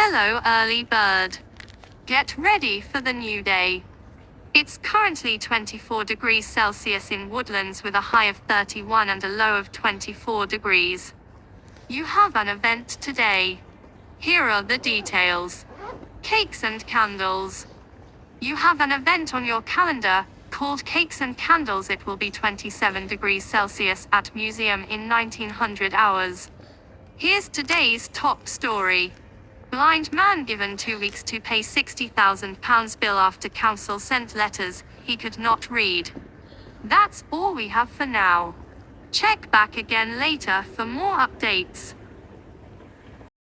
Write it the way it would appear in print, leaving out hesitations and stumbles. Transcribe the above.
Hello, early bird. Get ready for the new day. It's currently 24 degrees Celsius in Woodlands with a high of 31 and a low of 24 degrees. You have an event today. Here are the details. Cakes and candles. You have an event on your calendar, called Cakes and Candles. It will be 27 degrees Celsius at Museum in 1900 hours. Here's today's top story. Blind man given 2 weeks to pay £60,000 bill after council sent letters he could not read. That's all we have for now. Check back again later for more updates.